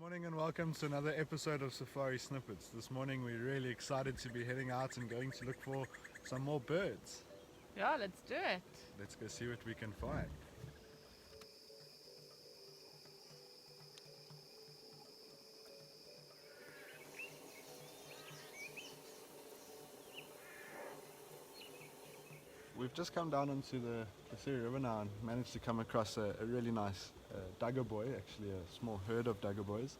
Morning and welcome to another episode of Safari Snippets. This morning we're really excited to be heading out and going to look for some more birds. Yeah, let's do it. Let's go see what we can find. We've just come down onto the Klaserie River now and managed to come across a really nice duggar boy, actually a small herd of duggar boys.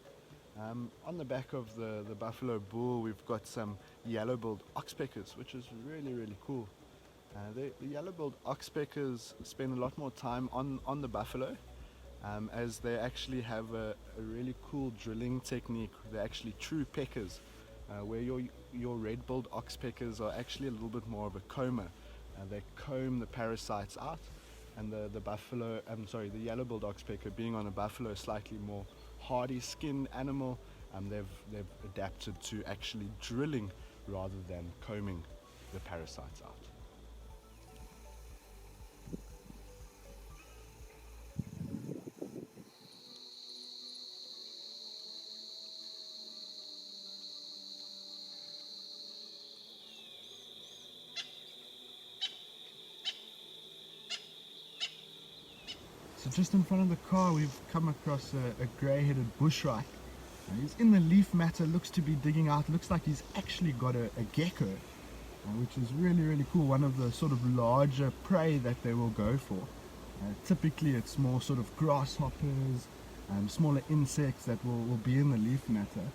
On the back of the buffalo bull we've got some yellow-billed oxpeckers, which is really cool. The yellow-billed oxpeckers spend a lot more time on the buffalo, as they actually have a really cool drilling technique. They're actually true peckers, where your red-billed oxpeckers are actually a little bit more of a comber. They comb the parasites out, and the yellow-billed oxpecker, being on a buffalo, slightly more hardy skinned animal, they've adapted to actually drilling rather than combing the parasites out. So just in front of the car we've come across a grey-headed bushshrike. He's in the leaf matter, looks to be digging out, looks like he's actually got a gecko, which is really cool, one of the sort of larger prey that they will go for. Typically it's more sort of grasshoppers, smaller insects that will be in the leaf matter.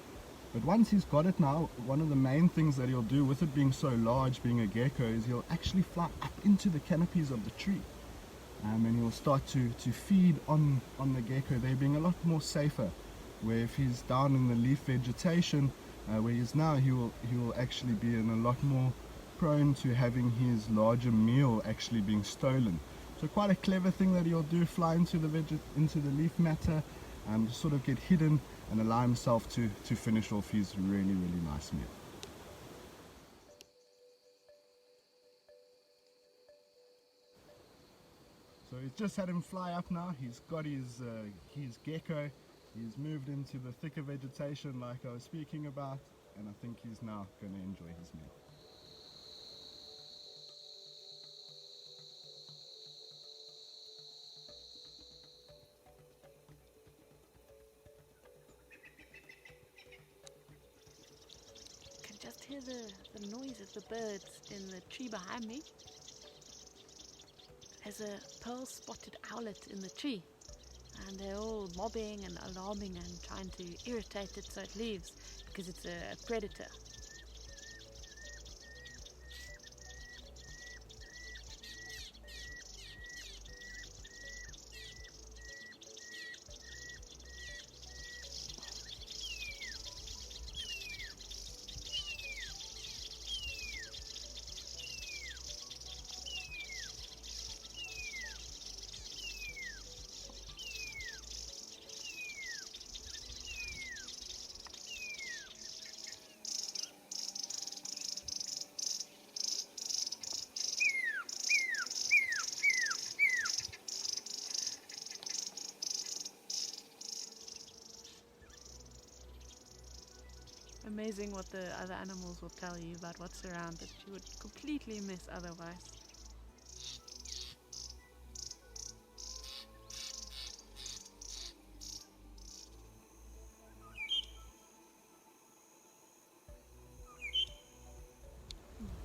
But once he's got it now, one of the main things that he'll do with it being so large, being a gecko, is he'll actually fly up into the canopies of the tree. And he'll start to feed on the gecko, there being a lot more safer, where if he's down in the leaf vegetation where he is now, he will actually be in a lot more prone to having his larger meal actually being stolen. So quite a clever thing that he'll do, fly into the leaf matter, sort of get hidden and allow himself to finish off his really nice meal. So he's just had him fly up now. He's got his gecko. He's moved into the thicker vegetation like I was speaking about, and I think he's now going to enjoy his meal. I can just hear the noise of the birds in the tree behind me. There's a pearl-spotted owlet in the tree, and they're all mobbing and alarming and trying to irritate it so it leaves, because it's a predator. Amazing what the other animals will tell you about what's around that you would completely miss otherwise.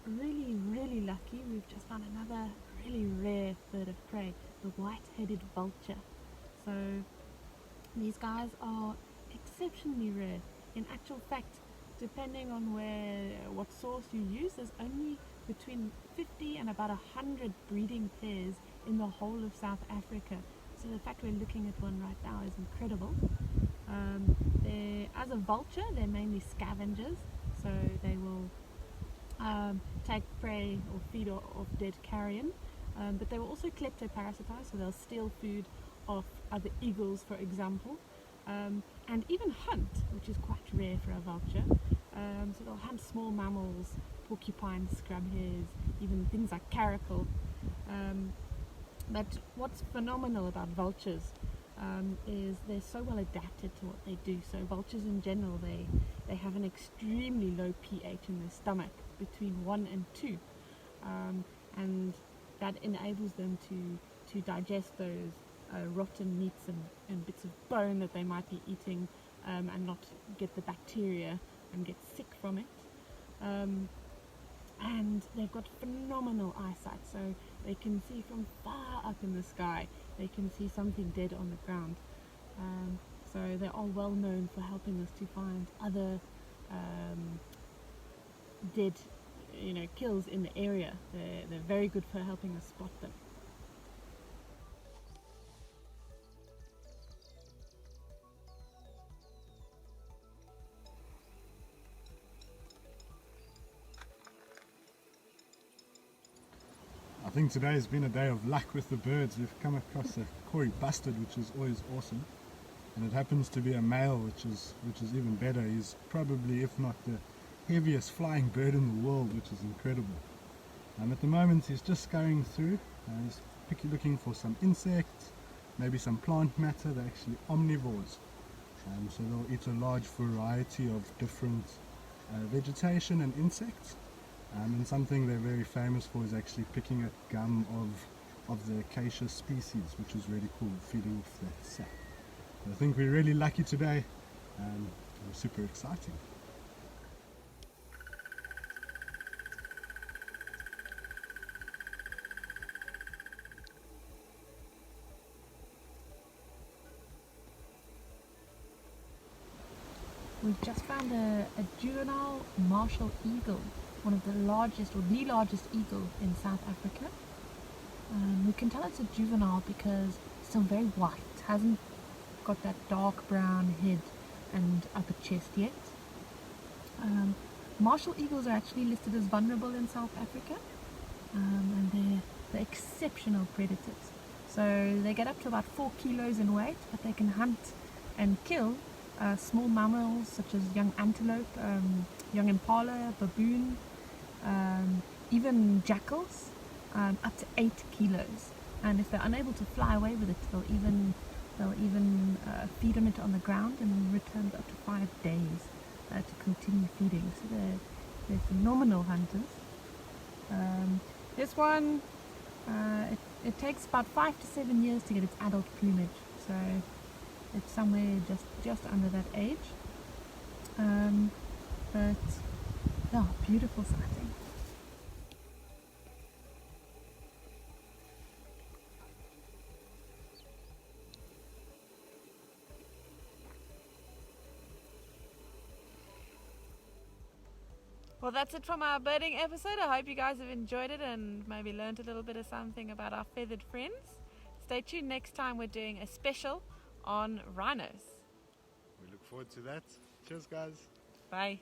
Really lucky. We've just found another really rare bird of prey, the white-headed vulture. So these guys are exceptionally rare. In actual fact, depending on what source you use, there's only between 50 and about 100 breeding pairs in the whole of South Africa. So the fact we're looking at one right now is incredible. As a vulture, they're mainly scavengers, so they will take prey or feed off dead carrion, but they will also kleptoparasitize, so they'll steal food off other eagles, for example. And even hunt, which is quite rare for a vulture. So they'll hunt small mammals, porcupines, scrubhares, even things like caracal. But what's phenomenal about vultures is they're so well adapted to what they do. So vultures in general, they have an extremely low pH in their stomach, between 1 and 2, and that enables them to digest those rotten meats and bits of bone that they might be eating, and not get the bacteria and get sick from it. And they've got phenomenal eyesight, so they can see from far up in the sky. They can see something dead on the ground. So they are well known for helping us to find other dead, kills in the area. They're very good for helping us spot them. I think today has been a day of luck with the birds. We've come across a Koi bustard, which is always awesome, and it happens to be a male, which is even better. He's probably, if not the heaviest flying bird in the world, which is incredible. At the moment he's just going through, he's looking for some insects, maybe some plant matter. They're actually omnivores, so they'll eat a large variety of different vegetation and insects. And something they're very famous for is actually picking at gum of the Acacia species, which is really cool, feeding off that sap. I think we're really lucky today, and it's super exciting. We've just found a juvenile martial eagle, one of the largest, or the largest eagle in South Africa. We can tell it's a juvenile because it's still very white, hasn't got that dark brown head and upper chest yet. Martial eagles are actually listed as vulnerable in South Africa, and they're exceptional predators. So they get up to about 4 kilos in weight, but they can hunt and kill small mammals such as young antelope, young impala, baboon, even jackals, up to 8 kilos. And if they're unable to fly away with it, they'll even feed on it on the ground and return up to 5 days to continue feeding. So they're phenomenal hunters. This one, it takes about 5 to 7 years to get its adult plumage, so it's somewhere just under that age. But yeah, beautiful sighting. Well, that's it from our birding episode. I hope you guys have enjoyed it and maybe learned a little bit of something about our feathered friends. Stay tuned, next time we're doing a special on rhinos. We look forward to that. Cheers, guys. Bye.